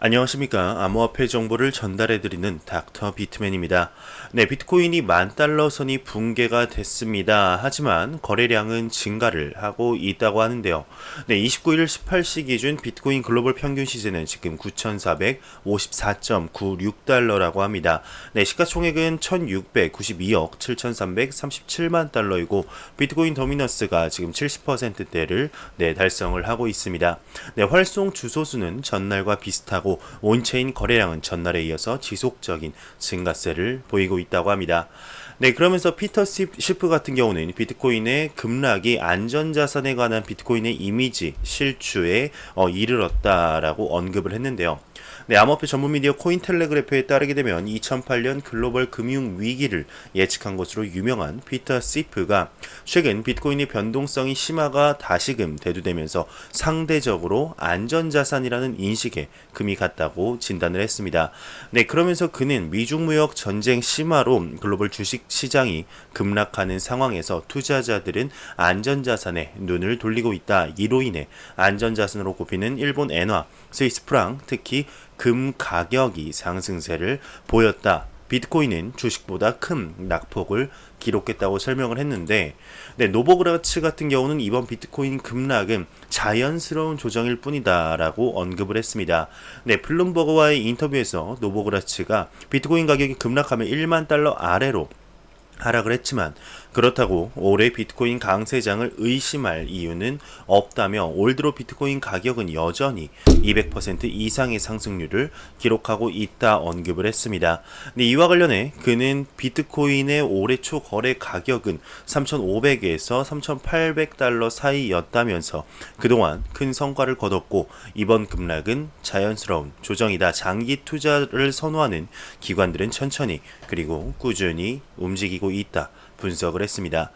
안녕하십니까. 암호화폐 정보를 전달해드리는 닥터 비트맨입니다. 네, 비트코인이 10,000달러 선이 붕괴가 됐습니다. 하지만 거래량은 증가를 하고 있다고 하는데요. 네, 29일 18시 기준 비트코인 글로벌 평균 시세는 지금 9,454.96달러라고 합니다. 네, 시가총액은 1,692억 7,337만 달러이고 비트코인 더미너스가 지금 70%대를 달성을 하고 있습니다. 네, 활송 주소수는 전날과 비슷하고 온체인 거래량은 전날에 이어서 지속적인 증가세를 보이고 있다고 합니다. 네, 그러면서 피터 시프 같은 경우는 비트코인의 급락이 안전자산에 관한 비트코인의 이미지 실추에 이르렀다라고 언급을 했는데요. 네, 암호화폐 전문 미디어 코인텔레그래프에 따르게 되면 2008년 글로벌 금융 위기를 예측한 것으로 유명한 피터 시프가 최근 비트코인의 변동성이 심화가 다시금 대두되면서 상대적으로 안전자산이라는 인식에 금이 갔다고 진단을 했습니다. 네, 그러면서 그는 미중무역 전쟁 심화로 글로벌 주식 시장이 급락하는 상황에서 투자자들은 안전자산에 눈을 돌리고 있다. 이로 인해 안전자산으로 꼽히는 일본 엔화, 스위스 프랑, 특히 금 가격이 상승세를 보였다. 비트코인은 주식보다 큰 낙폭을 기록했다고 설명을 했는데, 네, 노보그라츠 같은 경우는 이번 비트코인 급락은 자연스러운 조정일 뿐이다라고 언급을 했습니다. 네, 블룸버그와의 인터뷰에서 노보그라츠가 비트코인 가격이 급락하면 1만 달러 아래로 하락을 했지만 그렇다고 올해 비트코인 강세장을 의심할 이유는 없다며 올 들어 비트코인 가격은 여전히 200% 이상의 상승률을 기록하고 있다 언급을 했습니다. 근데 이와 관련해 그는 비트코인의 올해 초 거래 가격은 3,500에서 3,800달러 사이였다면서 그동안 큰 성과를 거뒀고 이번 급락은 자연스러운 조정이다. 장기 투자를 선호하는 기관들은 천천히 그리고 꾸준히 움직이고 있다. 분석을 했습니다.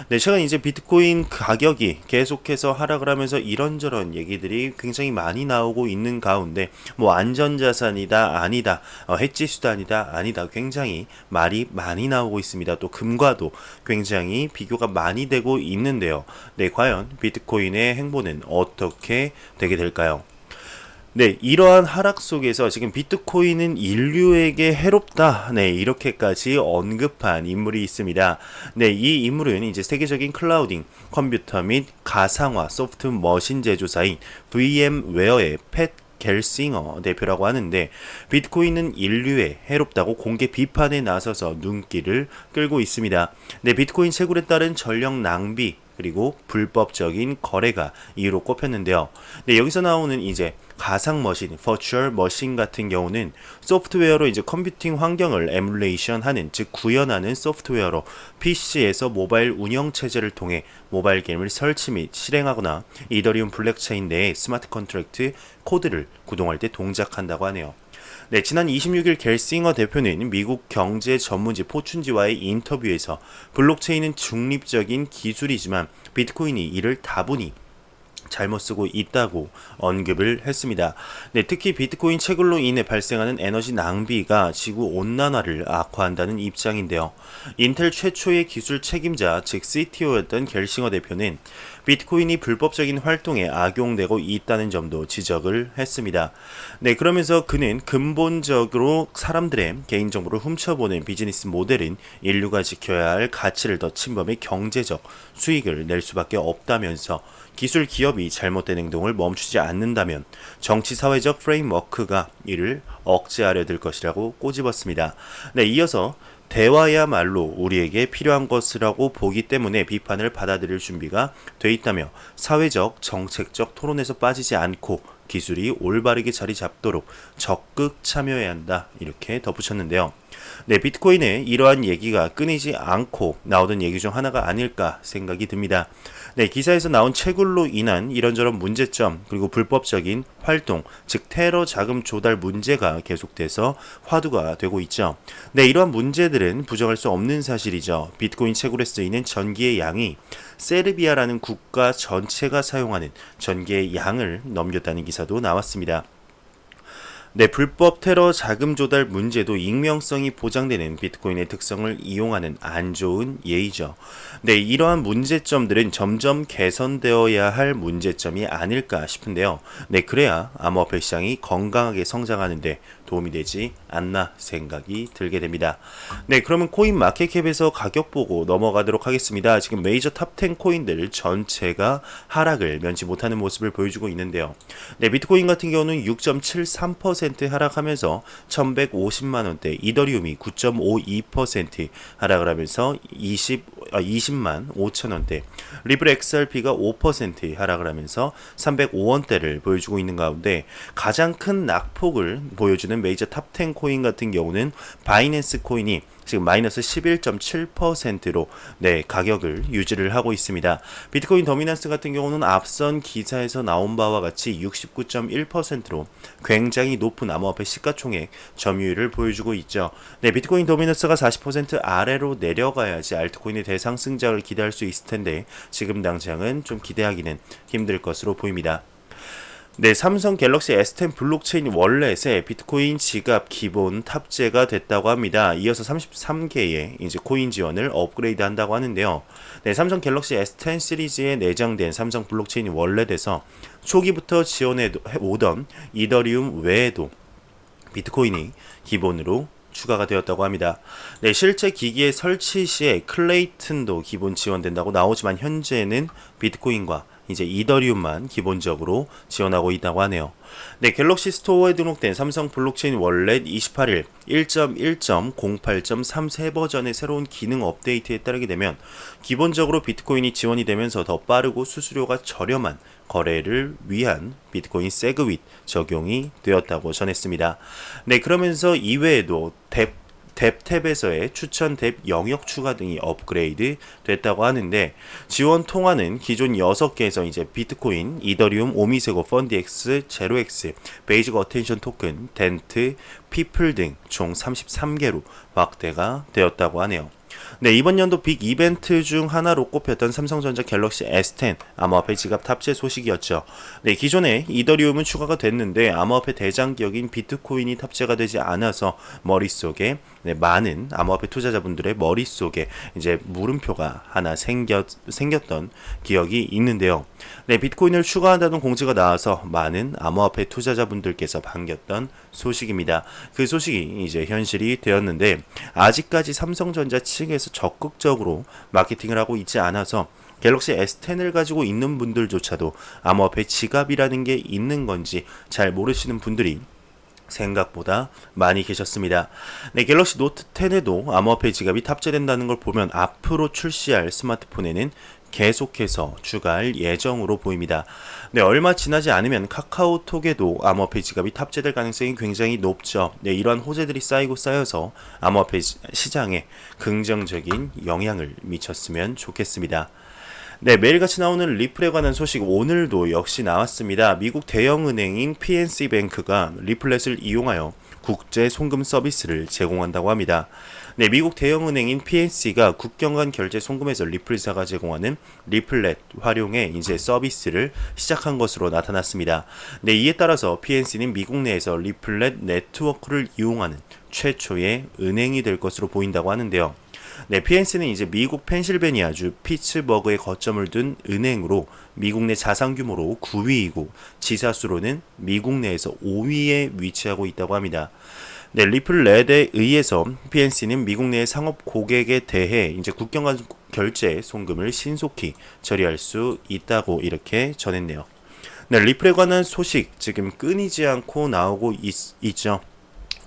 네, 최근 이제 비트코인 가격이 계속해서 하락을 하면서 이런저런 얘기들이 굉장히 많이 나오고 있는 가운데 뭐 안전자산이다 아니다 해지 수단이다 아니다 굉장히 말이 많이 나오고 있습니다. 또 금과도 굉장히 비교가 많이 되고 있는데요. 네, 과연 비트코인의 행보는 어떻게 되게 될까요? 네, 이러한 하락 속에서 지금 비트코인은 인류에게 해롭다. 네, 이렇게까지 언급한 인물이 있습니다. 네, 이 인물은 이제 세계적인 클라우딩, 컴퓨터 및 가상화 소프트 머신 제조사인 VM웨어의 팻 겔싱어 대표라고 하는데 비트코인은 인류에 해롭다고 공개 비판에 나서서 눈길을 끌고 있습니다. 네, 비트코인 채굴에 따른 전력 낭비 그리고 불법적인 거래가 이유로 꼽혔는데요. 네, 여기서 나오는 이제 가상 머신, 버추얼 머신 같은 경우는 소프트웨어로 이제 컴퓨팅 환경을 에뮬레이션 하는 즉 구현하는 소프트웨어로 PC에서 모바일 운영 체제를 통해 모바일 게임을 설치 및 실행하거나 이더리움 블록체인 내에 스마트 컨트랙트 코드를 구동할 때 동작한다고 하네요. 네, 지난 26일 겔싱어 대표는 미국 경제 전문지 포춘지와의 인터뷰에서 블록체인은 중립적인 기술이지만 비트코인이 이를 다분히 잘못 쓰고 있다고 언급을 했습니다. 네, 특히 비트코인 채굴로 인해 발생하는 에너지 낭비가 지구 온난화를 악화한다는 입장인데요. 인텔 최초의 기술 책임자 즉 CTO였던 겔싱어 대표는 비트코인이 불법적인 활동에 악용되고 있다는 점도 지적을 했습니다. 네, 그러면서 그는 근본적으로 사람들의 개인정보를 훔쳐보는 비즈니스 모델은 인류가 지켜야 할 가치를 더 침범해 경제적 수익을 낼 수밖에 없다면서 기술 기업이 잘못된 행동을 멈추지 않는다면 정치 사회적 프레임워크가 이를 억제하려 들 것이라고 꼬집었습니다. 네, 이어서 대화야말로 우리에게 필요한 것이라고 보기 때문에 비판을 받아들일 준비가 돼 있다며 사회적, 정책적 토론에서 빠지지 않고 기술이 올바르게 자리 잡도록 적극 참여해야 한다. 이렇게 덧붙였는데요. 네, 비트코인에 이러한 얘기가 끊이지 않고 나오던 얘기 중 하나가 아닐까 생각이 듭니다. 네, 기사에서 나온 채굴로 인한 이런저런 문제점 그리고 불법적인 활동, 즉 테러 자금 조달 문제가 계속돼서 화두가 되고 있죠. 네, 이러한 문제들은 부정할 수 없는 사실이죠. 비트코인 채굴에 쓰이는 전기의 양이 세르비아라는 국가 전체가 사용하는 전기의 양을 넘겼다는 기사도 나왔습니다. 네, 불법 테러 자금 조달 문제도 익명성이 보장되는 비트코인의 특성을 이용하는 안 좋은 예이죠. 네, 이러한 문제점들은 점점 개선되어야 할 문제점이 아닐까 싶은데요. 네, 그래야 암호화폐 시장이 건강하게 성장하는데 도움이 되지 않나 생각이 들게 됩니다. 네, 그러면 코인 마켓캡에서 가격 보고 넘어가도록 하겠습니다. 지금 메이저 탑 10 코인들 전체가 하락을 면치 못하는 모습을 보여주고 있는데요. 네, 비트코인 같은 경우는 6.73% 하락하면서 1150만 원대, 이더리움이 9.52% 하락을 하면서 20만 5천 원대, 리플 XRP가 5% 하락을 하면서 305원대를 보여주고 있는 가운데 가장 큰 낙폭을 보여주는 메이저 탑 10 코인 같은 경우는 바이낸스 코인이 지금 마이너스 11.7%로 네, 가격을 유지를 하고 있습니다. 비트코인 더미넌스 같은 경우는 앞선 기사에서 나온 바와 같이 69.1%로 굉장히 높은 암호화폐 시가총액 점유율을 보여주고 있죠. 네, 비트코인 더미넌스가 40% 아래로 내려가야지 알트코인의 대상승장을 기대할 수 있을 텐데 지금 당장은 좀 기대하기는 힘들 것으로 보입니다. 네, 삼성 갤럭시 S10 블록체인 월렛에 비트코인 지갑 기본 탑재가 됐다고 합니다. 이어서 33개의 이제 코인 지원을 업그레이드 한다고 하는데요. 네, 삼성 갤럭시 S10 시리즈에 내장된 삼성 블록체인 월렛에서 초기부터 지원해 오던 이더리움 외에도 비트코인이 기본으로 추가가 되었다고 합니다. 네, 실제 기기의 설치 시에 클레이튼도 기본 지원된다고 나오지만 현재는 비트코인과 이제 이더리움만 기본적으로 지원하고 있다고 하네요. 네, 갤럭시 스토어에 등록된 삼성 블록체인 월렛 28일 1.1.08.33 버전의 새로운 기능 업데이트에 따르게 되면 기본적으로 비트코인이 지원이 되면서 더 빠르고 수수료가 저렴한 거래를 위한 비트코인 세그윗 적용이 되었다고 전했습니다. 네, 그러면서 이외에도 탭에서의 추천 탭 영역 추가 등이 업그레이드 됐다고 하는데 지원 통화는 기존 6개에서 이제 비트코인, 이더리움, 오미세고, 펀디엑스, 제로엑스, 베이직 어텐션 토큰, 덴트, 피플 등 총 33개로 확대가 되었다고 하네요. 네, 이번 연도 빅 이벤트 중 하나로 꼽혔던 삼성전자 갤럭시 S10 암호화폐 지갑 탑재 소식이었죠. 네, 기존에 이더리움은 추가가 됐는데 암호화폐 대장격인 비트코인이 탑재가 되지 않아서 머릿속에 많은 암호화폐 투자자분들의 머릿속에 이제 물음표가 하나 생겼던 기억이 있는데요. 네, 비트코인을 추가한다는 공지가 나와서 많은 암호화폐 투자자분들께서 반겼던 소식입니다. 그 소식이 이제 현실이 되었는데 아직까지 삼성전자 측에서 적극적으로 마케팅을 하고 있지 않아서 갤럭시 S10을 가지고 있는 분들조차도 암호화폐 지갑이라는 게 있는 건지 잘 모르시는 분들이 생각보다 많이 계셨습니다. 네, 갤럭시 노트 10에도 암호화폐 지갑이 탑재된다는 걸 보면 앞으로 출시할 스마트폰에는 계속해서 추가할 예정으로 보입니다. 네, 얼마 지나지 않으면 카카오톡에도 암호화폐 지갑이 탑재될 가능성이 굉장히 높죠. 네, 이러한 호재들이 쌓이고 쌓여서 암호화폐 시장에 긍정적인 영향을 미쳤으면 좋겠습니다. 네, 매일같이 나오는 리플에 관한 소식 오늘도 역시 나왔습니다. 미국 대형은행인 PNC뱅크가 리플렛을 이용하여 국제 송금 서비스를 제공한다고 합니다. 네, 미국 대형은행인 PNC가 국경 간 결제 송금에서 리플사가 제공하는 리플렛 활용해 이제 서비스를 시작한 것으로 나타났습니다. 네, 이에 따라서 PNC는 미국 내에서 리플렛 네트워크를 이용하는 최초의 은행이 될 것으로 보인다고 하는데요. 네, PNC는 이제 미국 펜실베니아주 피츠버그에 거점을 둔 은행으로 미국 내 자산 규모로 9위이고 지사수로는 미국 내에서 5위에 위치하고 있다고 합니다. 네, 리플렛에 의해서 PNC는 미국 내의 상업 고객에 대해 이제 국경 간 결제 송금을 신속히 처리할 수 있다고 이렇게 전했네요. 네, 리플에 관한 소식 지금 끊이지 않고 나오고 있죠.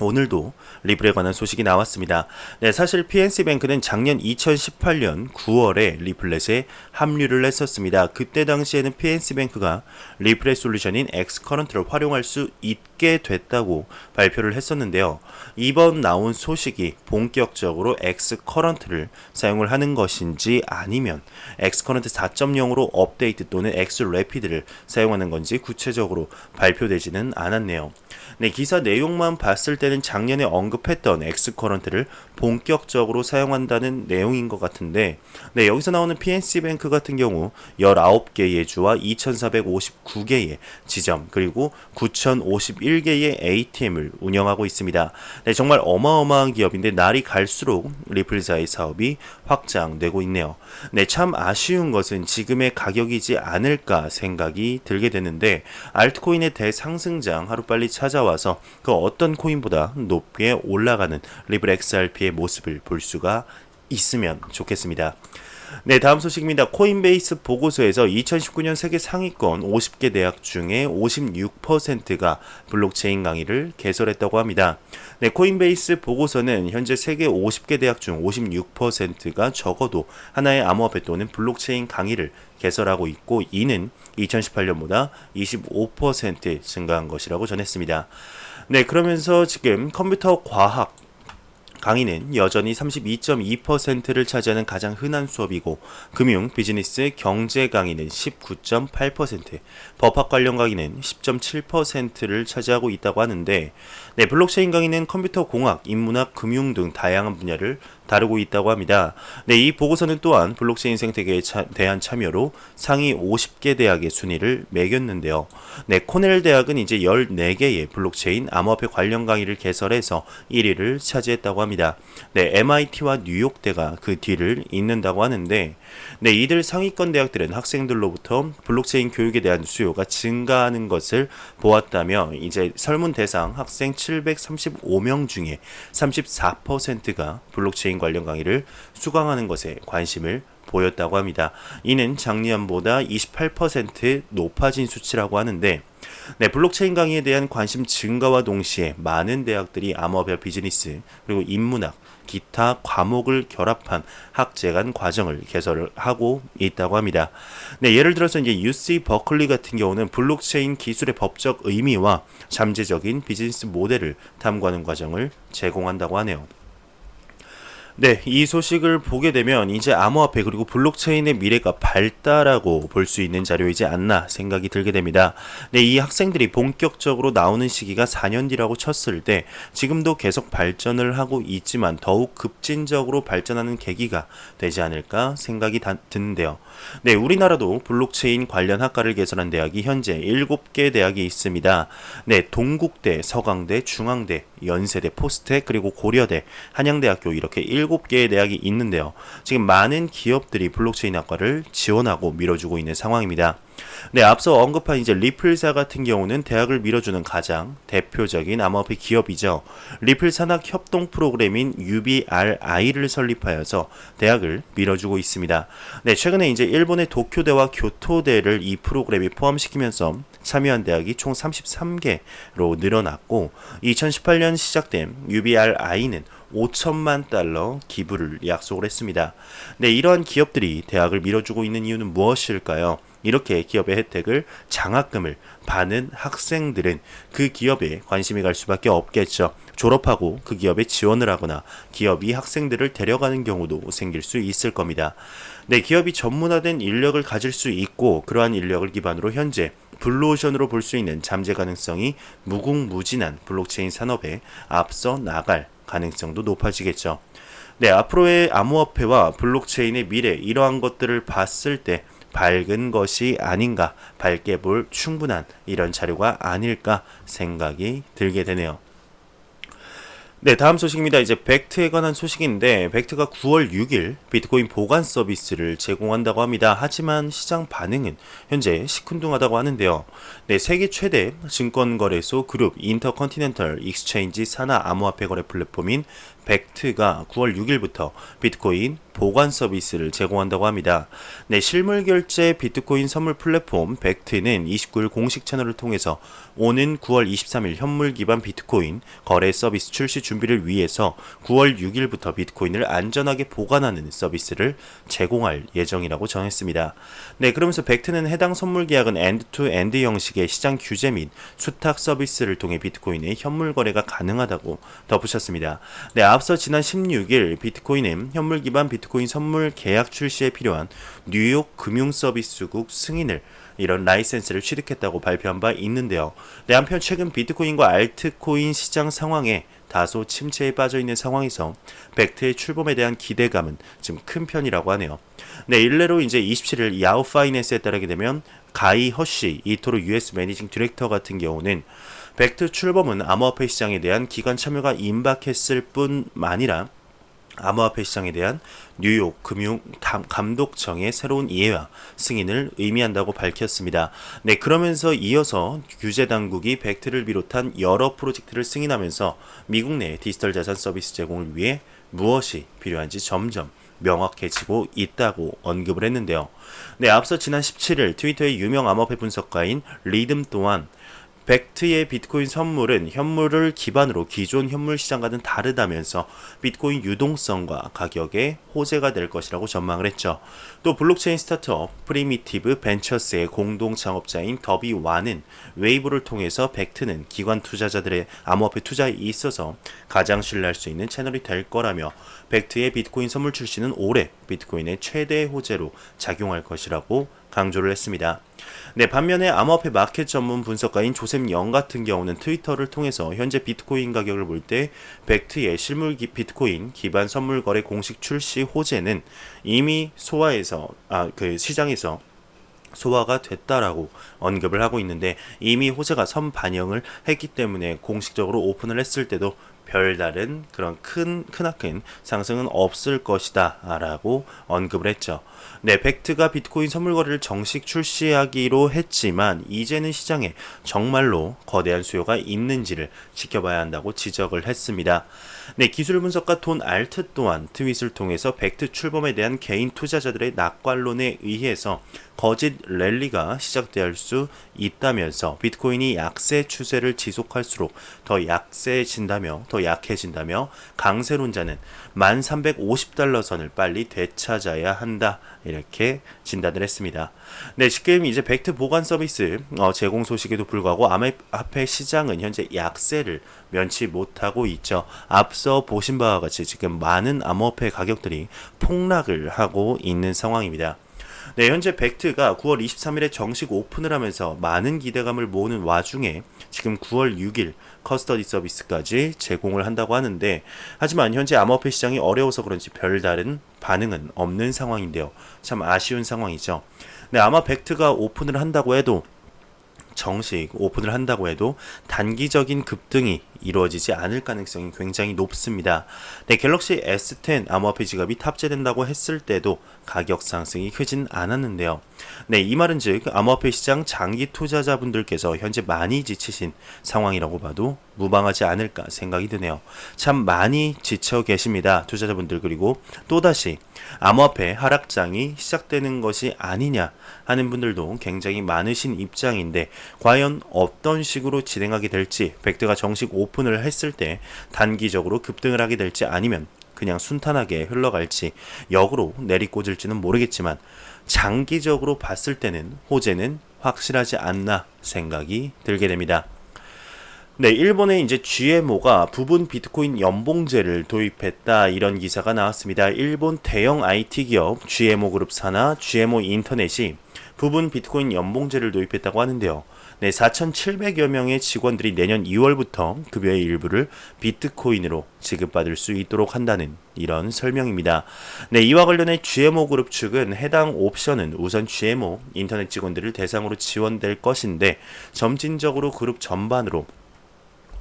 오늘도 리플에 관한 소식이 나왔습니다. 네, 사실 PNC뱅크는 작년 2018년 9월에 리플렛에 합류를 했었습니다. 그때 당시에는 PNC뱅크가 리플렛 솔루션인 엑스커런트를 활용할 수 있게 됐다고 발표를 했었는데요. 이번 나온 소식이 본격적으로 엑스커런트를 사용을 하는 것인지 아니면 엑스커런트 4.0으로 업데이트 또는 엑스래피드를 사용하는 건지 구체적으로 발표되지는 않았네요. 네, 기사 내용만 봤을 때는 작년에 언급했던 엑스커런트를 본격적으로 사용한다는 내용인 것 같은데, 네, 여기서 나오는 PNC뱅크 같은 경우 19개 예주와 2,459개의 지점 그리고 9,051개의 ATM을 운영하고 있습니다. 네, 정말 어마어마한 기업인데 날이 갈수록 리플사의 사업이 확장되고 있네요. 네, 참 아쉬운 것은 지금의 가격이지 않을까 생각이 들게 되는데, 알트코인의 대상승장 하루빨리 찾아와서 그 어떤 코인보다 높게 올라가는 리플 XRP의 모습을 볼 수가 있으면 좋겠습니다. 네, 다음 소식입니다. 코인베이스 보고서에서 2019년 세계 상위권 50개 대학 중에 56%가 블록체인 강의를 개설했다고 합니다. 네, 코인베이스 보고서는 현재 세계 50개 대학 중 56%가 적어도 하나의 암호화폐 또는 블록체인 강의를 개설하고 있고, 이는 2018년보다 25% 증가한 것이라고 전했습니다. 네, 그러면서 지금 컴퓨터 과학 강의는 여전히 32.2%를 차지하는 가장 흔한 수업이고, 금융, 비즈니스, 경제 강의는 19.8%, 법학 관련 강의는 10.7%를 차지하고 있다고 하는데, 네, 블록체인 강의는 컴퓨터 공학, 인문학, 금융 등 다양한 분야를 다루고 있다고 합니다. 네, 이 보고서는 또한 블록체인 생태계에 대한 참여로 상위 50개 대학의 순위를 매겼는데요. 네, 코넬 대학은 이제 14개의 블록체인 암호화폐 관련 강의를 개설해서 1위를 차지했다고 합니다. 네, MIT와 뉴욕대가 그 뒤를 잇는다고 하는데, 네, 이들 상위권 대학들은 학생들로부터 블록체인 교육에 대한 수요가 증가하는 것을 보았다며, 이제 설문 대상 학생 735명 중에 34%가 블록체인 관련 강의를 수강하는 것에 관심을 보였다고 합니다. 이는 작년보다 28% 높아진 수치라고 하는데, 네, 블록체인 강의에 대한 관심 증가와 동시에 많은 대학들이 암호화폐 비즈니스 그리고 인문학, 기타 과목을 결합한 학제간 과정을 개설을 하고 있다고 합니다. 네, 예를 들어서 이제 UC 버클리 같은 경우는 블록체인 기술의 법적 의미와 잠재적인 비즈니스 모델을 탐구하는 과정을 제공한다고 하네요. 네, 이 소식을 보게 되면 이제 암호화폐 그리고 블록체인의 미래가 밝다라고 볼 수 있는 자료이지 않나 생각이 들게 됩니다. 네, 이 학생들이 본격적으로 나오는 시기가 4년 뒤라고 쳤을 때 지금도 계속 발전을 하고 있지만 더욱 급진적으로 발전하는 계기가 되지 않을까 생각이 드는데요. 네, 우리나라도 블록체인 관련 학과를 개설한 대학이 현재 7개 대학이 있습니다. 네, 동국대, 서강대, 중앙대, 연세대, 포스텍, 그리고 고려대, 한양대학교 이렇게 7개의 대학이 있는데요. 지금 많은 기업들이 블록체인 학과를 지원하고 밀어주고 있는 상황입니다. 네, 앞서 언급한 이제 리플사 같은 경우는 대학을 밀어주는 가장 대표적인 암호화폐 기업이죠. 리플 산학 협동 프로그램인 UBRI를 설립하여서 대학을 밀어주고 있습니다. 네, 최근에 이제 일본의 도쿄대와 교토대를 이 프로그램에 포함시키면서 참여한 대학이 총 33개로 늘어났고, 2018년 시작된 UBRI는 5천만 달러 기부를 약속을 했습니다. 네, 이러한 기업들이 대학을 밀어주고 있는 이유는 무엇일까요? 이렇게 기업의 혜택을, 장학금을 받는 학생들은 그 기업에 관심이 갈 수밖에 없겠죠. 졸업하고 그 기업에 지원을 하거나 기업이 학생들을 데려가는 경우도 생길 수 있을 겁니다. 네, 기업이 전문화된 인력을 가질 수 있고, 그러한 인력을 기반으로 현재 블루오션으로 볼 수 있는 잠재 가능성이 무궁무진한 블록체인 산업에 앞서 나갈 가능성도 높아지겠죠. 네, 앞으로의 암호화폐와 블록체인의 미래, 이러한 것들을 봤을 때 밝은 것이 아닌가, 밝게 볼 충분한 이런 자료가 아닐까 생각이 들게 되네요. 네, 다음 소식입니다. 이제 벡트에 관한 소식인데, 벡트가 9월 6일 비트코인 보관 서비스를 제공한다고 합니다. 하지만 시장 반응은 현재 시큰둥하다고 하는데요. 네, 세계 최대 증권거래소 그룹 인터컨티넨털 익스체인지 산하 암호화폐 거래 플랫폼인 벡트가 9월 6일부터 비트코인 보관 서비스를 제공한다고 합니다. 네, 실물 결제 비트코인 선물 플랫폼 벡트는 29일 공식 채널을 통해서 오는 9월 23일 현물 기반 비트코인 거래 서비스 출시 준비를 위해서 9월 6일부터 비트코인을 안전하게 보관하는 서비스를 제공할 예정이라고 전했습니다. 네, 그러면서 벡트는 해당 선물 계약은 엔드-투-엔드 형식의 시장 규제 및 수탁 서비스를 통해 비트코인의 현물 거래가 가능하다고 덧붙였습니다. 네, 앞서 지난 16일 비트코인은 현물 기반 비트코인 선물 계약 출시에 필요한 뉴욕 금융서비스국 승인을 이런 라이센스를 취득했다고 발표한 바 있는데요. 한편 최근 비트코인과 알트코인 시장 상황에 다소 침체에 빠져 있는 상황에서 벡트의 출범에 대한 기대감은 좀 큰 편이라고 하네요. 일례로 이제 27일 야후 파이낸스에 따르게 되면 가이 허쉬 이토로 US 매니징 디렉터 같은 경우는 벡트 출범은 암호화폐 시장에 대한 기관 참여가 임박했을 뿐만 아니라 암호화폐 시장에 대한 뉴욕 금융 감독청의 새로운 이해와 승인을 의미한다고 밝혔습니다. 그러면서 이어서 규제 당국이 벡트를 비롯한 여러 프로젝트를 승인하면서 미국 내 디지털 자산 서비스 제공을 위해 무엇이 필요한지 점점 명확해지고 있다고 언급을 했는데요. 앞서 지난 17일 트위터의 유명 암호화폐 분석가인 리듬 또한 벡트의 비트코인 선물은 현물을 기반으로 기존 현물 시장과는 다르다면서 비트코인 유동성과 가격에 호재가 될 것이라고 전망을 했죠. 또 블록체인 스타트업 프리미티브 벤처스의 공동 창업자인 더비 와는 웨이브를 통해서 벡트는 기관 투자자들의 암호화폐 투자에 있어서 가장 신뢰할 수 있는 채널이 될 거라며 벡트의 비트코인 선물 출시는 올해 비트코인의 최대 호재로 작용할 것이라고 강조를 했습니다. 반면에 암호화폐 마켓 전문 분석가인 조셉 영 같은 경우는 트위터를 통해서 현재 비트코인 가격을 볼 때 벡트의 실물 비트코인 기반 선물 거래 공식 출시 호재는 이미 시장에서 소화가 됐다라고 언급을 하고 있는데, 이미 호재가 선반영을 했기 때문에 공식적으로 오픈을 했을 때도 별다른 그런 크나큰 상승은 없을 것이다 라고 언급을 했죠. 벡트가 비트코인 선물 거래를 정식 출시하기로 했지만 이제는 시장에 정말로 거대한 수요가 있는지를 지켜봐야 한다고 지적을 했습니다. 기술 분석가 돈 알트 또한 트윗을 통해서 벡트 출범에 대한 개인 투자자들의 낙관론에 의해서 거짓 랠리가 시작될 수 있다면서 비트코인이 약세 추세를 지속할수록 더 약해진다며 강세론자는 1350달러 선을 빨리 되찾아야 한다 이렇게 진단을 했습니다. 지금 이제 벡트 보관 서비스 제공 소식에도 불구하고 암호화폐 시장은 현재 약세를 면치 못하고 있죠. 앞서 보신 바와 같이 지금 많은 암호화폐 가격들이 폭락을 하고 있는 상황입니다. 현재 벡트가 9월 23일에 정식 오픈을 하면서 많은 기대감을 모으는 와중에 지금 9월 6일 커스터디 서비스까지 제공을 한다고 하는데, 하지만 현재 암호화폐 시장이 어려워서 그런지 별다른 반응은 없는 상황인데요. 참 아쉬운 상황이죠. 아마 벡트가 오픈을 한다고 해도 정식 오픈을 한다고 해도 단기적인 급등이 이루어지지 않을 가능성이 굉장히 높습니다. 갤럭시 S10 암호화폐 지갑이 탑재된다고 했을 때도 가격 상승이 크진 않았는데요. 이 말은 즉 암호화폐 시장 장기 투자자분들께서 현재 많이 지치신 상황이라고 봐도 무방하지 않을까 생각이 드네요. 참 많이 지쳐 계십니다, 투자자분들. 그리고 또다시 암호화폐 하락장이 시작되는 것이 아니냐 하는 분들도 굉장히 많으신 입장인데, 과연 어떤 식으로 진행하게 될지, 벡트가 정식 오픈을 했을 때 단기적으로 급등을 하게 될지 아니면 그냥 순탄하게 흘러갈지 역으로 내리꽂을지는 모르겠지만 장기적으로 봤을 때는 호재는 확실하지 않나 생각이 들게 됩니다. 일본의 이제 GMO가 부분 비트코인 연봉제를 도입했다, 이런 기사가 나왔습니다. 일본 대형 IT 기업 GMO 그룹 산하 GMO 인터넷이 부분 비트코인 연봉제를 도입했다고 하는데요. 4,700여 명의 직원들이 내년 2월부터 급여의 일부를 비트코인으로 지급받을 수 있도록 한다는 이런 설명입니다. 이와 관련해 GMO 그룹 측은 해당 옵션은 우선 GMO 인터넷 직원들을 대상으로 지원될 것인데 점진적으로 그룹 전반으로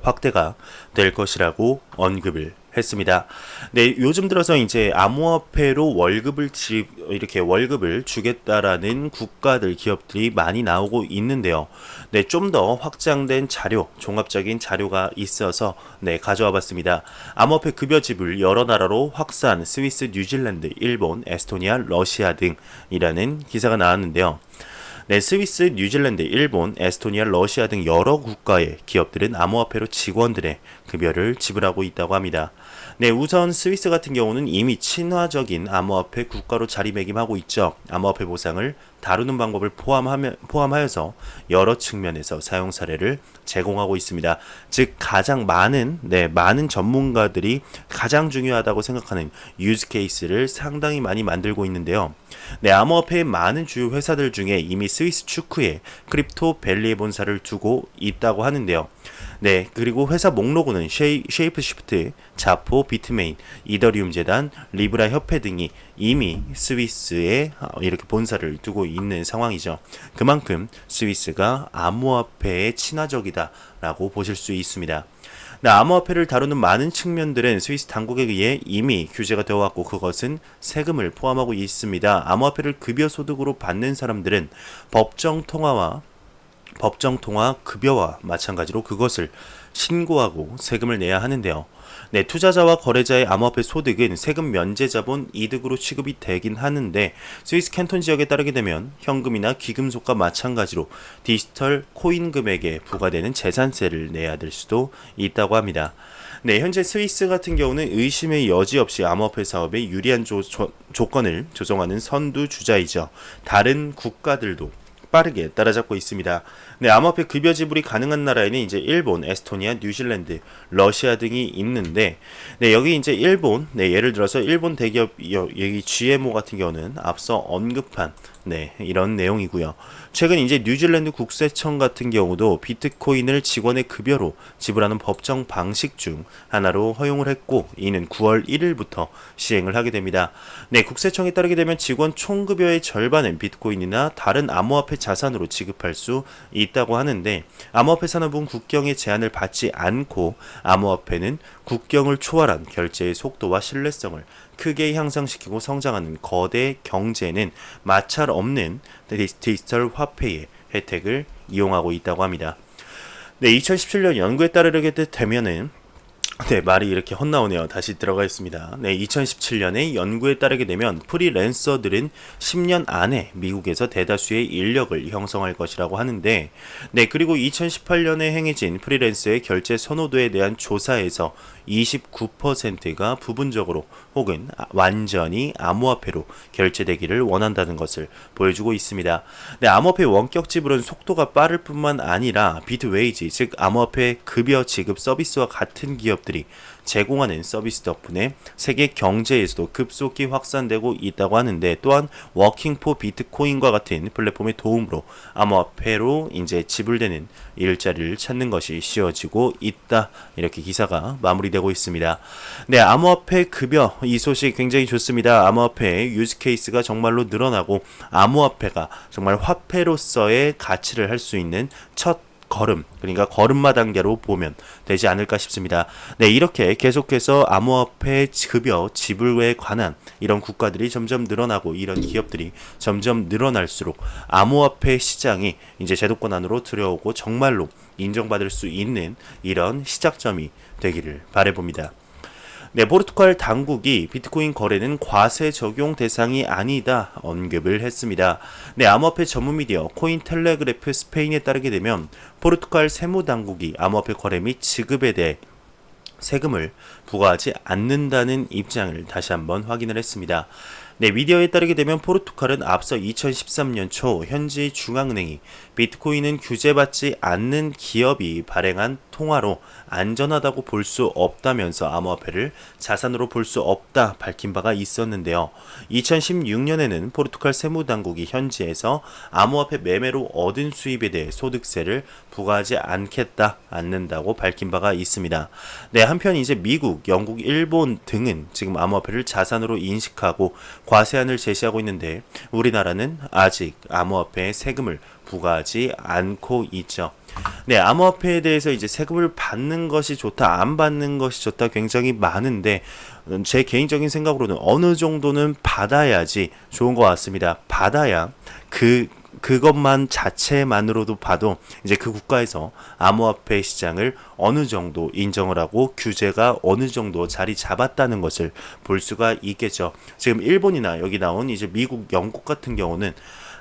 확대가 될 것이라고 언급을 했습니다. 요즘 들어서 이제 암호화폐로 이렇게 월급을 주겠다라는 국가들, 기업들이 많이 나오고 있는데요. 좀 더 확장된 자료, 종합적인 자료가 있어서 가져와 봤습니다. 암호화폐 급여 지불 여러 나라로 확산, 스위스, 뉴질랜드, 일본, 에스토니아, 러시아 등이라는 기사가 나왔는데요. 스위스, 뉴질랜드, 일본, 에스토니아, 러시아 등 여러 국가의 기업들은 암호화폐로 직원들의 급여를 지불하고 있다고 합니다. 우선 스위스 같은 경우는 이미 친화적인 암호화폐 국가로 자리매김하고 있죠. 암호화폐 보상을 다루는 방법을 포함하여서 여러 측면에서 사용 사례를 제공하고 있습니다. 즉 가장 많은 전문가들이 가장 중요하다고 생각하는 유즈 케이스를 상당히 많이 만들고 있는데요. 암호화폐의 많은 주요 회사들 중에 이미 스위스 축구에 크립토 밸리의 본사를 두고 있다고 하는데요. 그리고 회사 목록으로는 쉐이프시프트, 자포, 비트메인, 이더리움 재단, 리브라 협회 등이 이미 스위스에 이렇게 본사를 두고 있는 상황이죠. 그만큼 스위스가 암호화폐에 친화적이다라고 보실 수 있습니다. 암호화폐를 다루는 많은 측면들은 스위스 당국에 의해 이미 규제가 되어 왔고 그것은 세금을 포함하고 있습니다. 암호화폐를 급여 소득으로 받는 사람들은 법정 통화 급여와 마찬가지로 그것을 신고하고 세금을 내야 하는데요. 투자자와 거래자의 암호화폐 소득은 세금 면제 자본 이득으로 취급이 되긴 하는데 스위스 캔톤 지역에 따르게 되면 현금이나 귀금속과 마찬가지로 디지털 코인 금액에 부과되는 재산세를 내야 될 수도 있다고 합니다. 현재 스위스 같은 경우는 의심의 여지 없이 암호화폐 사업에 유리한 조건을 조성하는 선두 주자이죠. 다른 국가들도 빠르게 따라잡고 있습니다. 암호화폐 급여 지불이 가능한 나라에는 이제 일본, 에스토니아, 뉴질랜드, 러시아 등이 있는데, 여기 이제 일본, 예를 들어서 일본 대기업 여기 GMO 같은 경우는 앞서 언급한 이런 내용이고요. 최근 이제 뉴질랜드 국세청 같은 경우도 비트코인을 직원의 급여로 지불하는 법정 방식 중 하나로 허용을 했고 이는 9월 1일부터 시행을 하게 됩니다. 국세청에 따르게 되면 직원 총급여의 절반은 비트코인이나 다른 암호화폐 자산으로 지급할 수 있다고 하는데 암호화폐 산업은 국경의 제한을 받지 않고 암호화폐는 국경을 초월한 결제의 속도와 신뢰성을 크게 향상시키고 성장하는 거대 경제는 마찰 없는 디지털 화폐의 혜택을 이용하고 있다고 합니다. 2017년 연구에 따르게 되면은 말이 이렇게 헛나오네요. 다시 들어가겠습니다. 2017년에 연구에 따르게 되면 프리랜서들은 10년 안에 미국에서 대다수의 인력을 형성할 것이라고 하는데 그리고 2018년에 행해진 프리랜서의 결제 선호도에 대한 조사에서 29%가 부분적으로 혹은 완전히 암호화폐로 결제되기를 원한다는 것을 보여주고 있습니다. 암호화폐 원격 지불은 속도가 빠를 뿐만 아니라 비트웨이지 즉 암호화폐 급여 지급 서비스와 같은 기업들이 제공하는 서비스 덕분에 세계 경제에서도 급속히 확산되고 있다고 하는데 또한 워킹포 비트코인과 같은 플랫폼의 도움으로 암호화폐로 이제 지불되는 일자리를 찾는 것이 쉬워지고 있다. 이렇게 기사가 마무리되고 있습니다. 암호화폐 급여 이 소식 굉장히 좋습니다. 암호화폐의 유즈 케이스가 정말로 늘어나고 암호화폐가 정말 화폐로서의 가치를 할 수 있는 첫 걸음, 그러니까 걸음마 단계로 보면 되지 않을까 싶습니다. 이렇게 계속해서 암호화폐 급여 지불에 관한 이런 국가들이 점점 늘어나고 이런 기업들이 점점 늘어날수록 암호화폐 시장이 이제 제도권 안으로 들어오고 정말로 인정받을 수 있는 이런 시작점이 되기를 바라봅니다. 포르투갈 당국이 비트코인 거래는 과세 적용 대상이 아니다 언급을 했습니다. 암호화폐 전문 미디어 코인텔레그래프 스페인에 따르게 되면 포르투갈 세무당국이 암호화폐 거래 및 지급에 대해 세금을 부과하지 않는다는 입장을 다시 한번 확인을 했습니다. 미디어에 따르게 되면 포르투갈은 앞서 2013년 초 현지 중앙은행이 비트코인은 규제받지 않는 기업이 발행한 통화로 안전하다고 볼 수 없다면서 암호화폐를 자산으로 볼 수 없다 밝힌 바가 있었는데요. 2016년에는 포르투갈 세무당국이 현지에서 암호화폐 매매로 얻은 수입에 대해 소득세를 부과하지 않는다고 밝힌 바가 있습니다. 한편 이제 미국, 영국, 일본 등은 지금 암호화폐를 자산으로 인식하고 과세안을 제시하고 있는데 우리나라는 아직 암호화폐에 세금을 부과하지 않고 있죠. 암호화폐에 대해서 이제 세금을 받는 것이 좋다, 안 받는 것이 좋다 굉장히 많은데 제 개인적인 생각으로는 어느 정도는 받아야지 좋은 것 같습니다. 받아야 그것만 자체만으로도 봐도 이제 그 국가에서 암호화폐 시장을 어느 정도 인정을 하고 규제가 어느 정도 자리 잡았다는 것을 볼 수가 있겠죠. 지금 일본이나 여기 나온 이제 미국, 영국 같은 경우는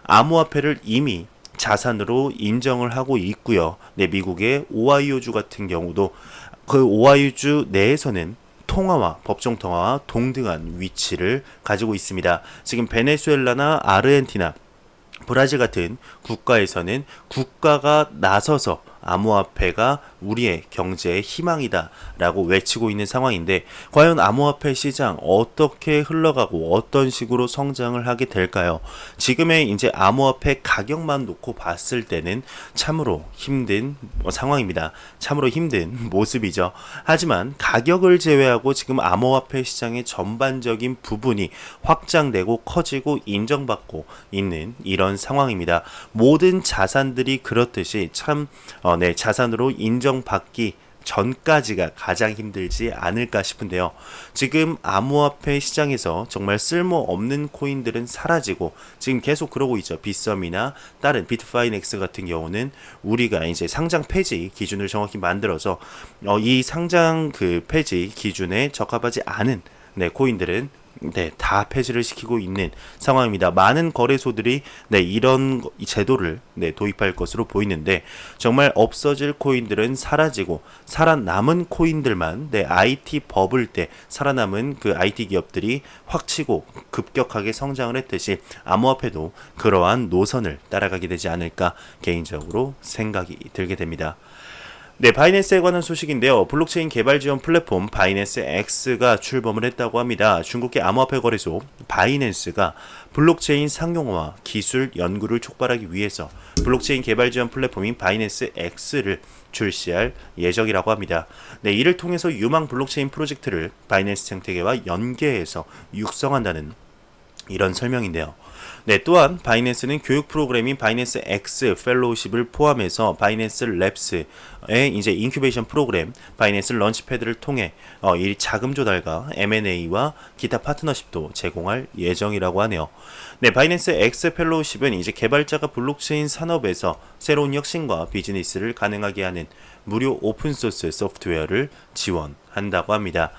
암호화폐를 이미 자산으로 인정을 하고 있고요. 미국의 오하이오주 같은 경우도 그 오하이오주 내에서는 법정 통화와 동등한 위치를 가지고 있습니다. 지금 베네수엘라나 아르헨티나 브라질 같은 국가에서는 국가가 나서서 암호화폐가 우리의 경제의 희망이다 라고 외치고 있는 상황인데, 과연 암호화폐 시장 어떻게 흘러가고 어떤 식으로 성장을 하게 될까요? 지금의 이제 암호화폐 가격만 놓고 봤을 때는 참으로 힘든 상황입니다. 참으로 힘든 모습이죠. 하지만 가격을 제외하고 지금 암호화폐 시장의 전반적인 부분이 확장되고 커지고 인정받고 있는 이런 상황입니다. 모든 자산들이 그렇듯이 참 자산으로 인정받기 전까지가 가장 힘들지 않을까 싶은데요. 지금 암호화폐 시장에서 정말 쓸모없는 코인들은 사라지고 지금 계속 그러고 있죠. 빗썸이나 다른 비트파이넥스 같은 경우는 우리가 이제 상장 폐지 기준을 정확히 만들어서 이 상장 그 폐지 기준에 적합하지 않은 코인들은 다 폐지를 시키고 있는 상황입니다. 많은 거래소들이 이런 제도를 도입할 것으로 보이는데, 정말 없어질 코인들은 사라지고 살아남은 코인들만 IT 버블 때 살아남은 그 IT 기업들이 확 치고 급격하게 성장을 했듯이 암호화폐도 그러한 노선을 따라가게 되지 않을까 개인적으로 생각이 들게 됩니다. 바이낸스에 관한 소식인데요. 블록체인 개발 지원 플랫폼 바이낸스 X가 출범을 했다고 합니다. 중국계 암호화폐 거래소 바이낸스가 블록체인 상용화 기술 연구를 촉발하기 위해서 블록체인 개발 지원 플랫폼인 바이낸스 X를 출시할 예정이라고 합니다. 이를 통해서 유망 블록체인 프로젝트를 바이낸스 생태계와 연계해서 육성한다는 이런 설명인데요. 또한 바이낸스는 교육 프로그램인 바이낸스 X 펠로우십을 포함해서 바이낸스 랩스의 이제 인큐베이션 프로그램 바이낸스 런치패드를 통해 이 자금 조달과 M&A와 기타 파트너십도 제공할 예정이라고 하네요. 바이낸스 X 펠로우십은 이제 개발자가 블록체인 산업에서 새로운 혁신과 비즈니스를 가능하게 하는 무료 오픈소스 소프트웨어를 지원한다고 합니다.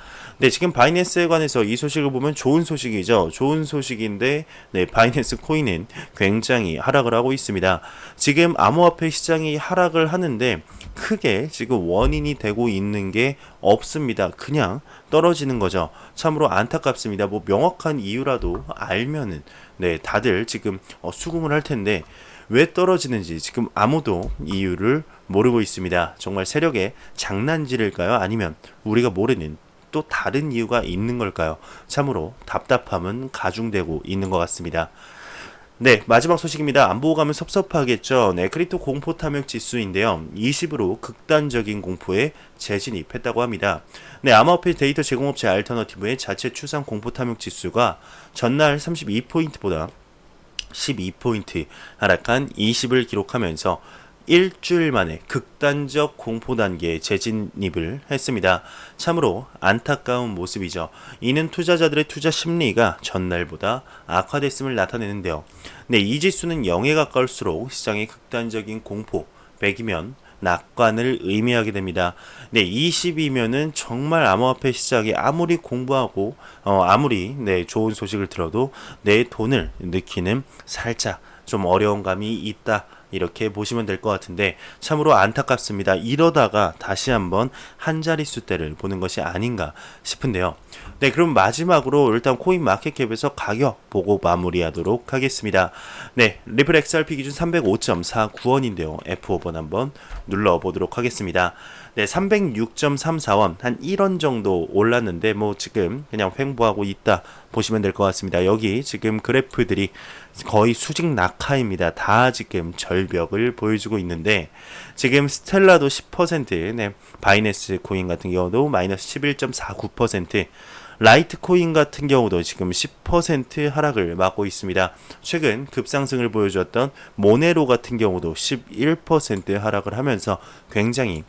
지금 바이낸스에 관해서 이 소식을 보면 좋은 소식이죠. 좋은 소식인데 바이낸스 코인은 굉장히 하락을 하고 있습니다. 지금 암호화폐 시장이 하락을 하는데 크게 지금 원인이 되고 있는 게 없습니다. 그냥 떨어지는 거죠. 참으로 안타깝습니다. 뭐 명확한 이유라도 알면은 다들 지금 수긍을 할 텐데 왜 떨어지는지 지금 아무도 이유를 모르고 있습니다. 정말 세력의 장난질일까요? 아니면 우리가 모르는 또 다른 이유가 있는 걸까요? 참으로 답답함은 가중되고 있는 것 같습니다. 마지막 소식입니다. 안 보고 가면 섭섭하겠죠. 크립토 공포 탐욕 지수인데요. 20으로 극단적인 공포에 재진입했다고 합니다. 암호화폐 데이터 제공업체 알터너티브의 자체 추산 공포 탐욕 지수가 전날 32포인트보다 12포인트 하락한 20을 기록하면서 일주일 만에 극단적 공포 단계에 재진입을 했습니다. 참으로 안타까운 모습이죠. 이는 투자자들의 투자 심리가 전날보다 악화됐음을 나타내는데요. 이 지수는 0에 가까울수록 시장의 극단적인 공포, 100이면 낙관을 의미하게 됩니다. 20이면은 정말 암호화폐 시장이 아무리 공부하고 아무리 좋은 소식을 들어도 내 돈을 넣기는 살짝 좀 어려운 감이 있다. 이렇게 보시면 될 것 같은데 참으로 안타깝습니다. 이러다가 다시 한번 한 자릿수대를 보는 것이 아닌가 싶은데요. 그럼 마지막으로 일단 코인 마켓캡에서 가격 보고 마무리하도록 하겠습니다. 리플 XRP 기준 305.49원인데요. F5번 한번 눌러보도록 하겠습니다. 306.34원 한 1원 정도 올랐는데 뭐 지금 그냥 횡보하고 있다 보시면 될 것 같습니다. 여기 지금 그래프들이 거의 수직 낙하입니다. 다 지금 절벽을 보여주고 있는데 지금 스텔라도 10%, 바이낸스 코인 같은 경우도 마이너스 11.49%, 라이트코인 같은 경우도 지금 10% 하락을 맞고 있습니다. 최근 급상승을 보여주었던 모네로 같은 경우도 11% 하락을 하면서 굉장히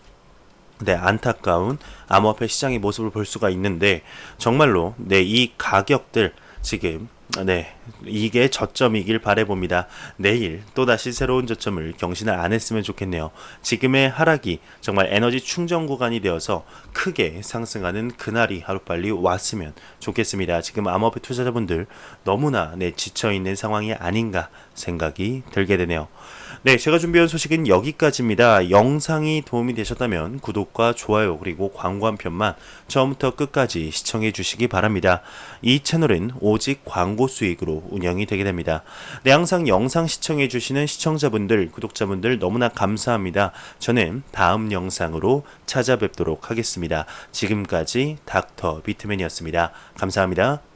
안타까운 암호화폐 시장의 모습을 볼 수가 있는데 정말로 이 가격들 지금 이게 저점이길 바라봅니다. 내일 또다시 새로운 저점을 경신을 안 했으면 좋겠네요. 지금의 하락이 정말 에너지 충전 구간이 되어서 크게 상승하는 그날이 하루빨리 왔으면 좋겠습니다. 지금 암호화폐 투자자분들 너무나 지쳐있는 상황이 아닌가 생각이 들게 되네요. 제가 준비한 소식은 여기까지입니다. 영상이 도움이 되셨다면 구독과 좋아요 그리고 광고 한 편만 처음부터 끝까지 시청해 주시기 바랍니다. 이 채널은 오직 광고 정보 수익으로 운영이 되게 됩니다. 네, 항상 영상 시청해주시는 시청자분들, 구독자분들 너무나 감사합니다. 저는 다음 영상으로 찾아뵙도록 하겠습니다. 지금까지 닥터 비트맨이었습니다. 감사합니다.